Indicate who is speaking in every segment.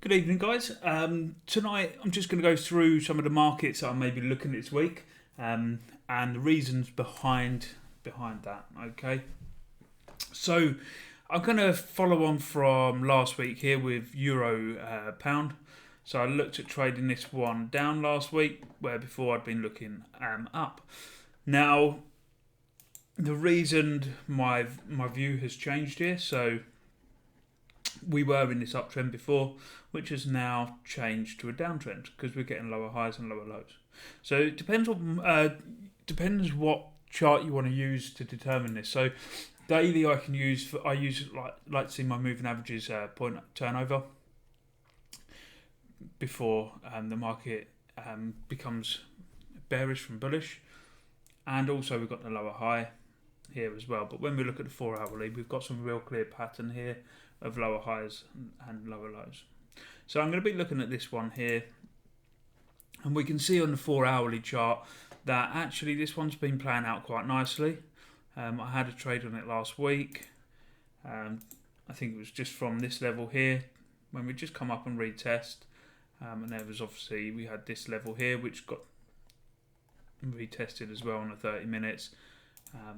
Speaker 1: Good evening, guys. Tonight I'm just going to go through some of the markets that I may be looking at this week, and the reasons behind that. Okay, so I'm going to follow on from last week here with Euro Pound. So I looked at trading this one down last week, where before I'd been looking up. Now, the reason my view has changed here, so we were in this uptrend before, which has now changed to a downtrend because we're getting lower highs and lower lows. So it depends what chart you want to use to determine this. So daily, I use like to see my moving averages point turnover before the market becomes bearish from bullish, and also we've got the lower high here as well. But when we look at the 4 hourly, we've got some real clear pattern here of lower highs and lower lows. So I'm going to be looking at this one here, and we can see on the 4 hourly chart that actually this one's been playing out quite nicely. I had a trade on it last week. I think it was just from this level here when we just come up and retest, and there was obviously we had this level here which got retested as well on the 30 minutes,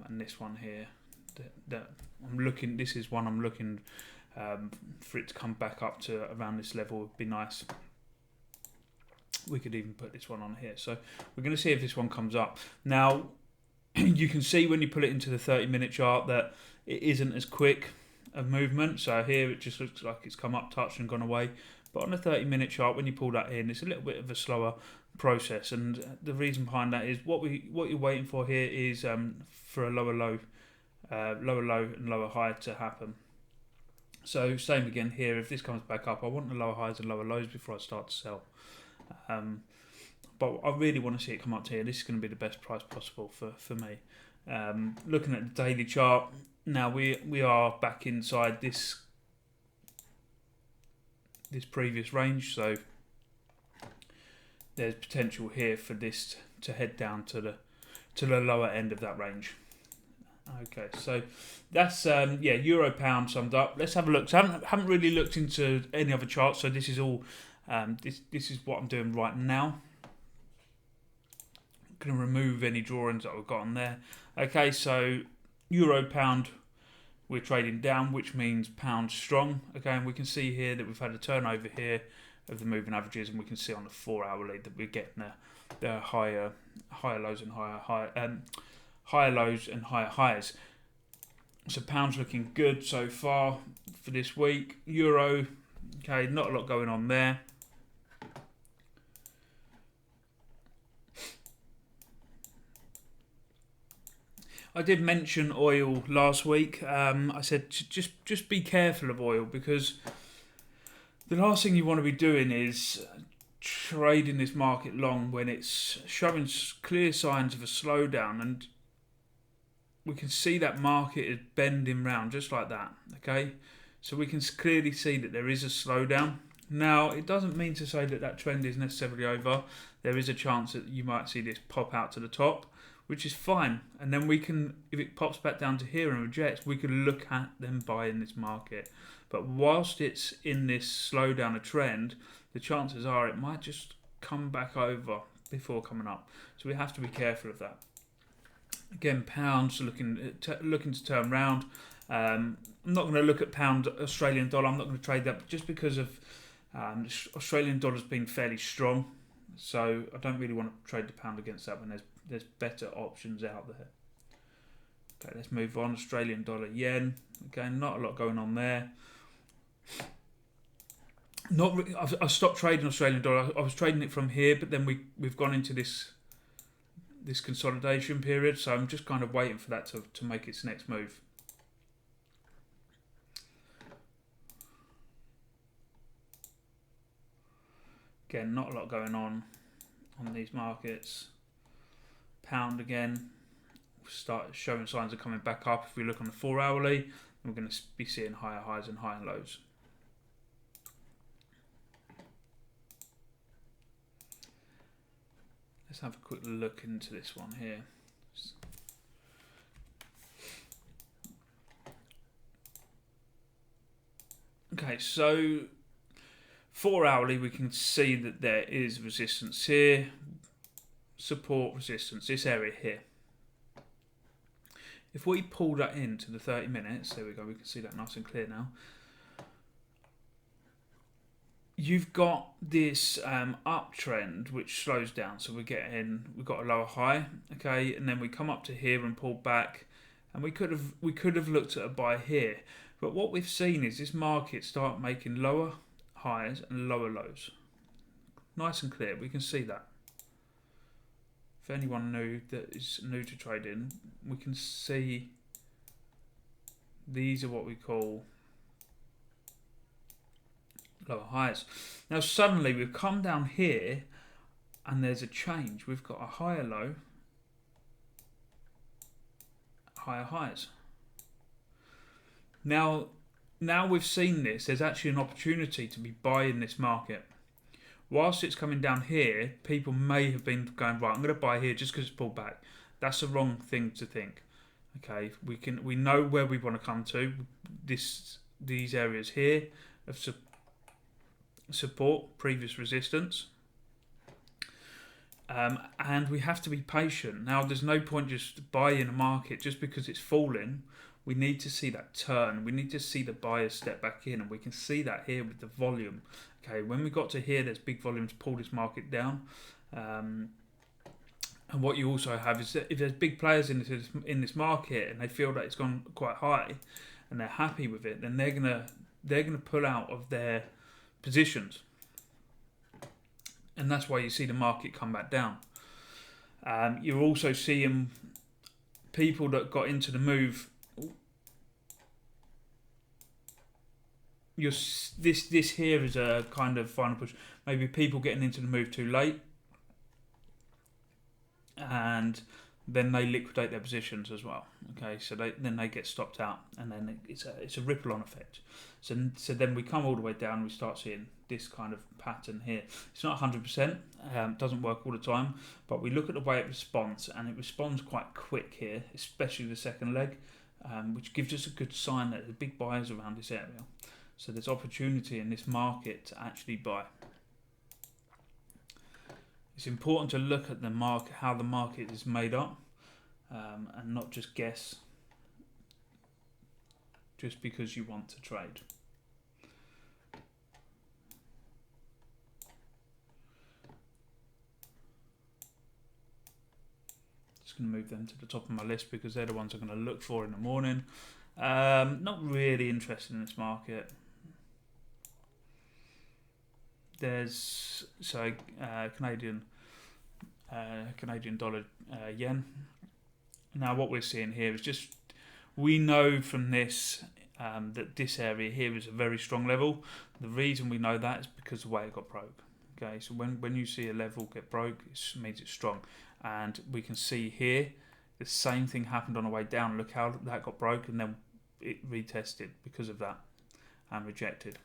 Speaker 1: and this one here that I'm looking. This is one I'm looking for it to come back up to around this level would be nice. We could even put this one on here. So we're going to see if this one comes up. Now, you can see when you put it into the 30-minute chart that it isn't as quick a movement. So here it just looks like it's come up, touched and gone away. But on the 30-minute chart, when you pull that in, it's a little bit of a slower process. And the reason behind that is what you're waiting for here is for a lower low and lower high to happen. So same again here, if this comes back up, I want the lower highs and lower lows before I start to sell. But I really want to see it come up to here. This is going to be the best price possible for me. Looking at the daily chart, now we are back inside this previous range, so there's potential here for this to head down to the lower end of that range. Okay, so that's Euro Pound summed up. Let's have a look. So I haven't really looked into any other charts, so this is all this is what I'm doing right now. I'm going to remove any drawings that I've got on there. Okay, so Euro Pound, we're trading down, which means pound strong. Okay, and we can see here that we've had a turnover here of the moving averages, and we can see on the 4 hourly that we're getting the higher lows and higher lows and higher highs. So pound's looking good so far for this week. Euro, okay, not a lot going on there. I did mention oil last week. I said just be careful of oil, because the last thing you want to be doing is trading this market long when it's showing clear signs of a slowdown, and we can see that market is bending round just like that. Okay, so we can clearly see that there is a slowdown. Now, it doesn't mean to say that trend is necessarily over. There is a chance that you might see this pop out to the top, which is fine. And then we can, if it pops back down to here and rejects, we can look at them buying this market. But whilst it's in this slowdown, a trend, the chances are it might just come back over before coming up. So we have to be careful of that. Again, pounds looking to turn round. I'm not going to look at pound Australian dollar. I'm not going to trade that just because of Australian dollar's been fairly strong. So I don't really want to trade the pound against that when there's better options out there. Okay, let's move on. Australian dollar, yen. Again, not a lot going on there. I've stopped trading Australian dollar. I was trading it from here, but then we've gone into this consolidation period, so I'm just kind of waiting for that to make its next move. Again, not a lot going on these markets. Pound again start showing signs of coming back up. If we look on the 4 hourly, we're going to be seeing higher highs and higher lows. Let's have a quick look into this one here. Okay, so 4 hourly, we can see that there is resistance here, support, resistance, this area here. If we pull that into the 30 minutes, there we go, we can see that nice and clear now. You've got this uptrend which slows down, so we've got a lower high, okay, and then we come up to here and pull back, and we could have looked at a buy here, but what we've seen is this market start making lower highs and lower lows, nice and clear. We can see that. If anyone that is new to trading, we can see these are what we call lower highs. Now suddenly we've come down here and there's a change. We've got a higher low, higher highs. Now we've seen this, there's actually an opportunity to be buying this market. Whilst it's coming down here, people may have been going, right, I'm going to buy here just because it's pulled back. That's the wrong thing to think. Okay, we know where we want to come to. These areas here of support, previous resistance, and we have to be patient. Now, there's no point just buying a market just because it's falling. We need to see that turn. We need to see the buyers step back in, and we can see that here with the volume. Okay, when we got to here, there's big volume to pull this market down. And what you also have is that if there's big players in this market and they feel that it's gone quite high and they're happy with it, then they're gonna pull out of their positions, and that's why you see the market come back down. You're also seeing people that got into the move. This here is a kind of final push. Maybe people getting into the move too late, and then they liquidate their positions as well. Okay, so then they get stopped out, and then it's a ripple on effect. So then we come all the way down, we start seeing this kind of pattern here. It's not 100%, doesn't work all the time, but we look at the way it responds, and it responds quite quick here, especially the second leg, which gives us a good sign that there's big buyers around this area. So there's opportunity in this market to actually buy. It's important to look at the market, how the market is made up, and not just guess just because you want to trade. Just going to move them to the top of my list because they're the ones I'm going to look for in the morning. Not really interested in this market. There's Canadian dollar, yen. Now what we're seeing here is just, we know from this that this area here is a very strong level. The reason we know that is because of the way it got broke. Okay, so when you see a level get broke, it means it's strong, and we can see here the same thing happened on the way down. Look how that got broke, and then it retested because of that and rejected.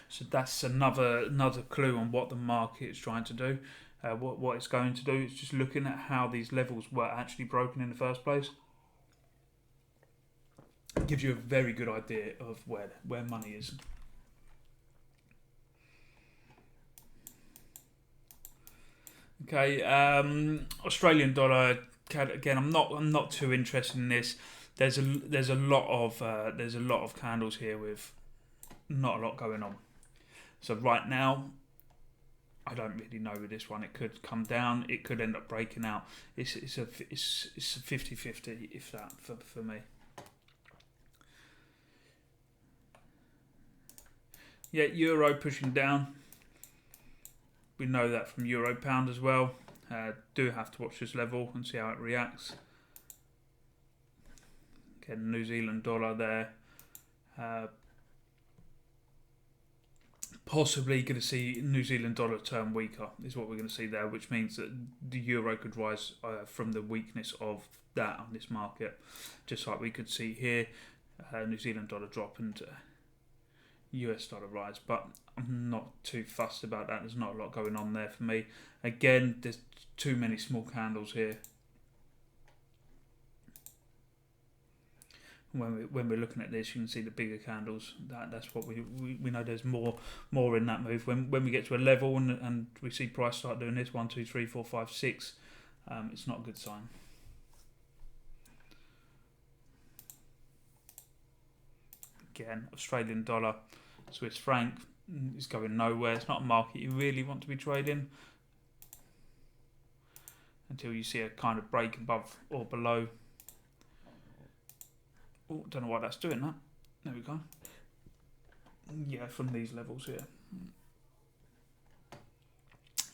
Speaker 1: So that's another clue on what the market is trying to do. What it's going to do is just looking at how these levels were actually broken in the first place. It gives you a very good idea of where money is. Okay, Australian dollar. Again, I'm not too interested in this. There's a lot of candles here with not a lot going on. So right now, I don't really know with this one. It could come down. It could end up breaking out. It's a 50-50 if that for me. Yeah, euro pushing down. We know that from euro pound as well. Do have to watch this level and see how it reacts. Again, New Zealand dollar there. Possibly going to see New Zealand dollar turn weaker is what we're going to see there, which means that the euro could rise from the weakness of that on this market, just like we could see here, New Zealand dollar drop and US dollar rise. But I'm not too fussed about that. There's not a lot going on there for me. Again, there's too many small candles here. When we're looking at this, you can see the bigger candles. That's what we know. There's more in that move. When we get to a level and we see price start doing this 1, 2, 3, 4, 5, 6, it's not a good sign. Again, Australian dollar, Swiss franc is going nowhere. It's not a market you really want to be trading until you see a kind of break above or below. Oh, don't know why that's doing that. There we go. Yeah, from these levels here.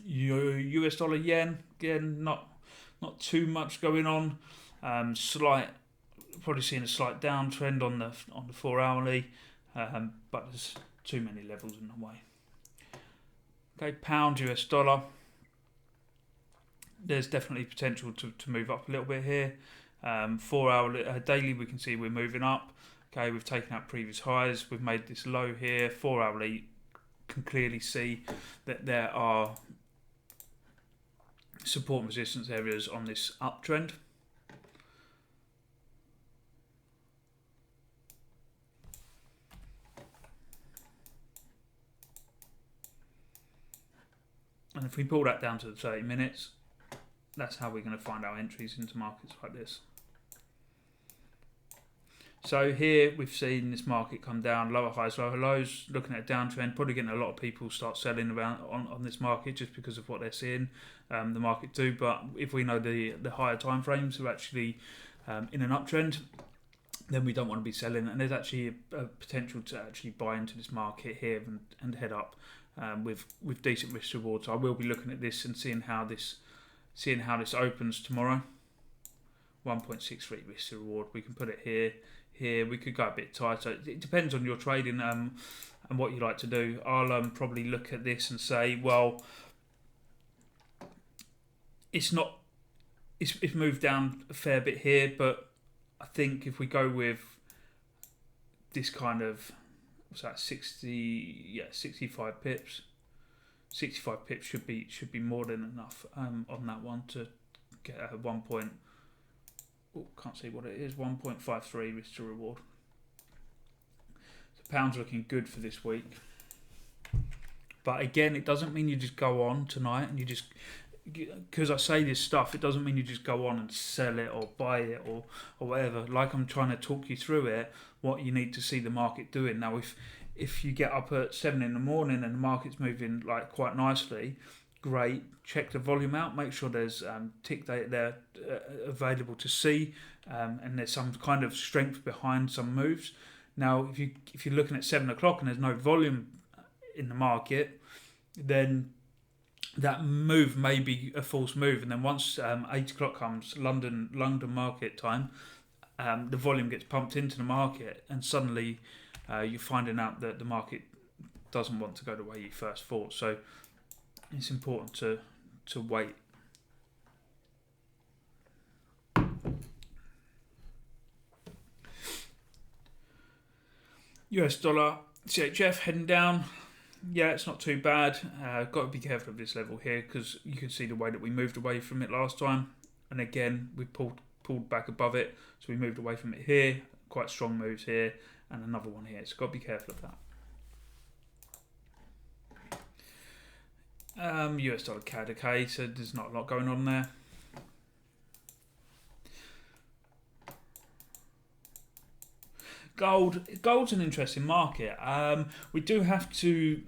Speaker 1: US dollar yen, again, not too much going on. Probably seeing a slight downtrend on the 4 hourly, but there's too many levels in the way. Okay, pound US dollar. There's definitely potential to move up a little bit here. 4 hour daily, we can see we're moving up. Okay, we've taken out previous highs. We've made this low here. 4 hourly, can clearly see that there are support and resistance areas on this uptrend. And if we pull that down to the 30 minutes, that's how we're going to find our entries into markets like this. So here we've seen this market come down, lower highs, lower lows, looking at a downtrend, probably getting a lot of people start selling around on this market just because of what they're seeing the market do. But if we know the higher time frames are actually in an uptrend, then we don't want to be selling. And there's actually a potential to actually buy into this market here and head up with decent risk reward. So I will be looking at this and seeing how this opens tomorrow. 1.63 risk to reward. We can put it here. We could go a bit tighter. It depends on your trading and what you like to do. I'll probably look at this and say, well, it's moved down a fair bit here, but I think if we go with this kind of, what's that, 65 pips. 65 pips should be more than enough on that one to get a 1 point. Oh, can't see what it is. 1.53 risk to reward. So pound's looking good for this week. But again, it doesn't mean you just go on tonight and you just, because I say this stuff, it doesn't mean you just go on and sell it or buy it or whatever. Like I'm trying to talk you through it, what you need to see the market doing. Now, if you get up at 7 in the morning and the market's moving like quite nicely, great. Check the volume out. Make sure there's tick data there available to see, and there's some kind of strength behind some moves. Now, if you're looking at 7 o'clock and there's no volume in the market, then that move may be a false move. And then once 8 o'clock comes, London market time, the volume gets pumped into the market, and suddenly you're finding out that the market doesn't want to go the way you first thought. So it's important to wait. US dollar, CHF heading down. Yeah, it's not too bad. Got to be careful of this level here because you can see the way that we moved away from it last time. And again, we pulled back above it. So we moved away from it here. Quite strong moves here. And another one here. So got to be careful of that. US dollar CAD, okay, so there's not a lot going on there. Gold's an interesting market. We do have to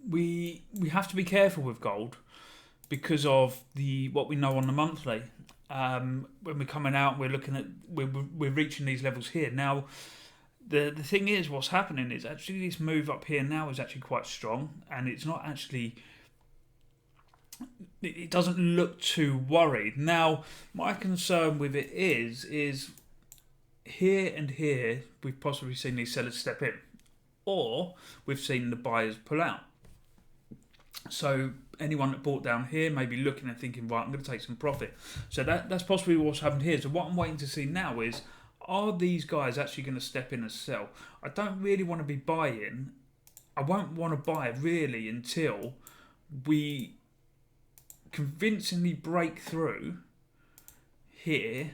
Speaker 1: we have to be careful with gold because of what we know on the monthly. When we're coming out, we're looking at we're reaching these levels here now. The thing is, what's happening is actually this move up here now is actually quite strong, and it's not actually. It doesn't look too worried. Now, my concern with it is here and here we've possibly seen these sellers step in, or we've seen the buyers pull out. So anyone that bought down here may be looking and thinking, right, I'm going to take some profit. So that's possibly what's happened here. So what I'm waiting to see now is, are these guys actually going to step in and sell? I don't really want to be buying. I won't want to buy really until we convincingly break through here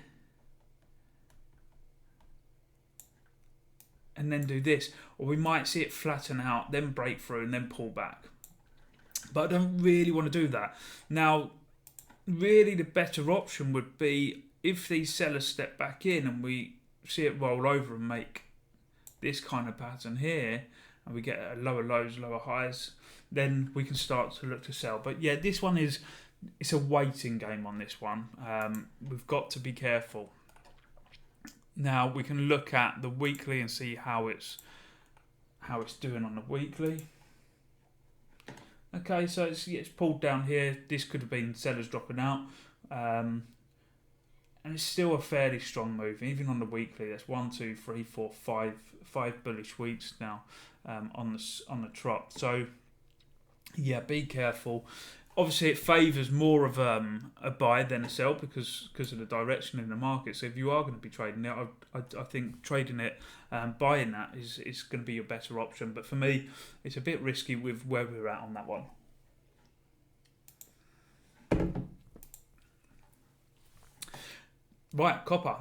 Speaker 1: and then do this, or we might see it flatten out, then break through, and then pull back. But I don't really want to do that. Now, really the better option would be if these sellers step back in and we see it roll over and make this kind of pattern here, and we get lower lows, lower highs, then we can start to look to sell. But yeah, this one it's a waiting game on this one. We've got to be careful. Now we can look at the weekly and see how it's doing on the weekly. Okay, so it's pulled down here. This could have been sellers dropping out, and it's still a fairly strong move, even on the weekly. That's 1, 2, 3, 4, 5 bullish weeks now on the trot. So yeah, be careful. Obviously, it favours more of a buy than a sell because of the direction in the market. So if you are going to be trading it, I think trading it, buying that is going to be your better option. But for me, it's a bit risky with where we're at on that one. Right, copper.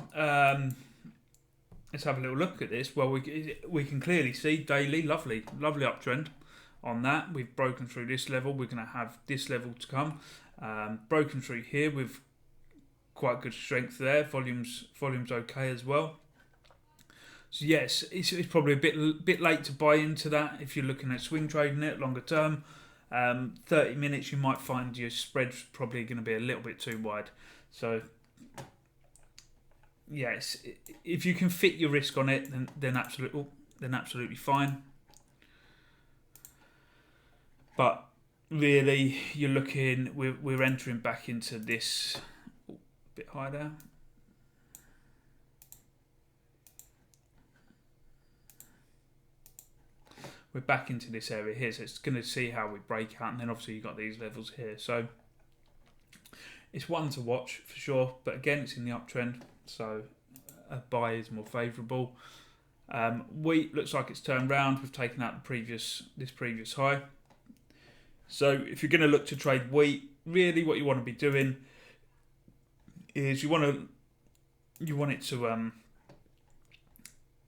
Speaker 1: Let's have a little look at this. Well, we can clearly see daily, lovely uptrend on that. We've broken through this level. We're going to have this level to come. Broken through here with quite good strength there. Volume's okay as well. So yes, it's probably a bit late to buy into that if you're looking at swing trading it longer term. 30 minutes, you might find your spread's probably going to be a little bit too wide. So yes, if you can fit your risk on it, then absolutely fine. But really, you're looking. We're entering back into this bit higher there. We're back into this area here, so it's going to see how we break out, and then obviously you've got these levels here. So it's one to watch for sure. But again, it's in the uptrend, so a buy is more favourable. Wheat looks like it's turned round. We've taken out this previous high. So if you're going to look to trade wheat, really what you want to be doing is you want it to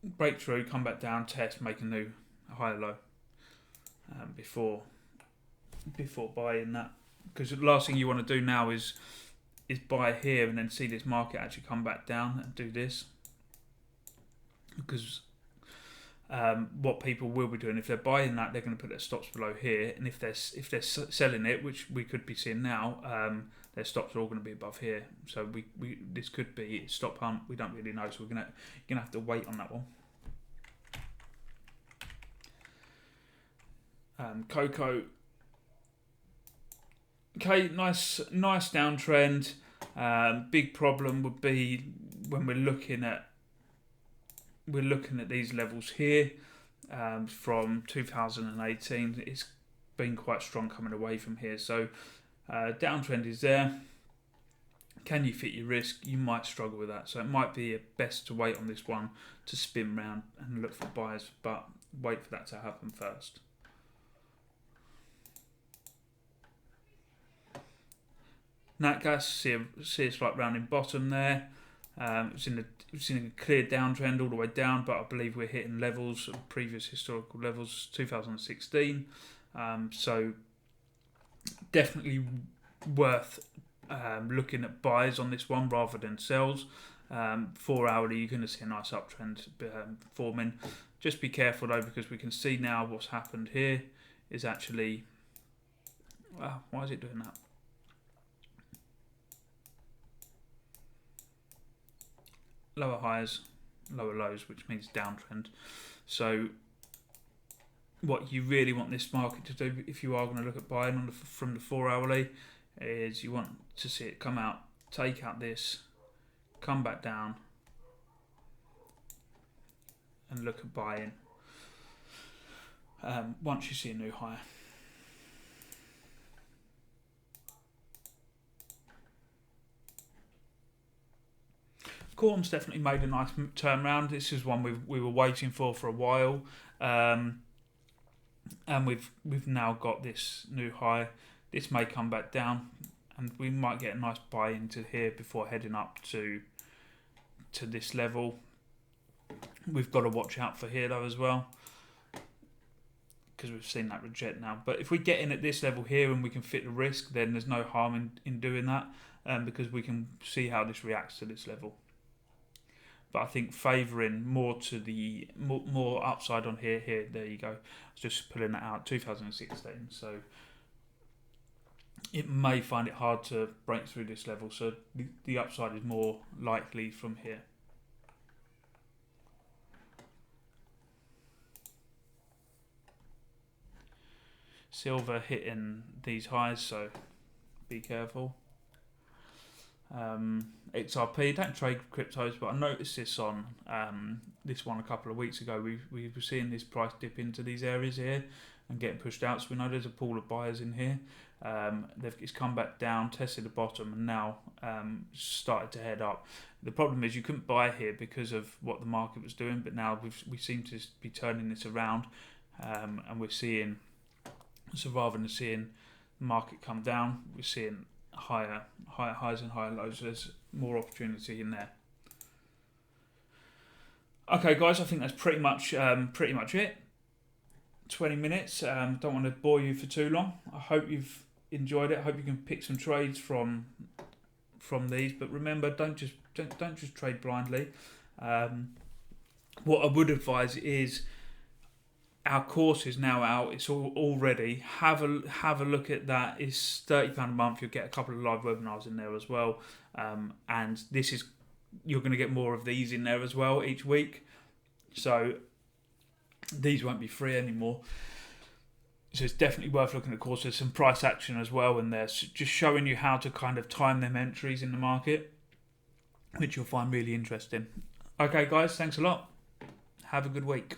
Speaker 1: break through, come back down, test, make a new higher low before buying that. Because the last thing you want to do now is buy here and then see this market actually come back down and do this. Because what people will be doing, if they're buying that, they're going to put their stops below here, and if they're selling it, which we could be seeing now, their stops are all going to be above here. So this could be stop hunt. We don't really know, so you're gonna have to wait on that one. Cocoa. Okay, nice downtrend. Big problem would be when we're looking at these levels here from 2018. It's been quite strong coming away from here. So downtrend is there. Can you fit your risk? You might struggle with that. So it might be best to wait on this one to spin round and look for buyers, but wait for that to happen first. Nat gas, see a slight rounding bottom there. It's in a clear downtrend all the way down, but I believe we're hitting levels of previous historical levels, 2016. So definitely worth looking at buys on this one rather than sells. 4 hourly, you're going to see a nice uptrend forming. Just be careful though, because we can see now what's happened here is actually. Why is it doing that? Lower highs, lower lows, which means downtrend. So what you really want this market to do, if you are going to look at buying from the 4 hourly, is you want to see it come out, take out this, come back down, and look at buying once you see a new high. Corn's definitely made a nice turnaround. This is one we were waiting for a while, and we've now got this new high. This may come back down, and we might get a nice buy into here before heading up to this level. we've got to watch out for here though as well, because we've seen that reject now. But if we get in at this level here and we can fit the risk, then there's no harm in doing that, because we can see how this reacts to this level. But I think favouring more to the more upside on here. There you go. I was just pulling that out, 2016. So it may find it hard to break through this level. So the upside is more likely from here. Silver hitting these highs, so be careful. XRP, don't trade cryptos, but I noticed this on this one a couple of weeks ago. We were seeing this price dip into these areas here and getting pushed out, so we know there's a pool of buyers in here. It's come back down, tested the bottom, and now started to head up. The problem is you couldn't buy here because of what the market was doing, but now we seem to be turning this around, and we're seeing, so rather than seeing the market come down, we're seeing higher highs and higher lows. So there's more opportunity in there. Okay, guys, I think that's pretty much it. 20 minutes. Don't want to bore you for too long. I hope you've enjoyed it. I hope you can pick some trades from these. But remember, don't just trade blindly. What I would advise is, our course is now out. It's all ready. Have a look at that. It's £30 a month. You'll get a couple of live webinars in there as well. And you're going to get more of these in there as well each week. So these won't be free anymore. So it's definitely worth looking at the course. There's some price action as well in there. So just showing you how to kind of time them entries in the market, which you'll find really interesting. Okay, guys, thanks a lot. Have a good week.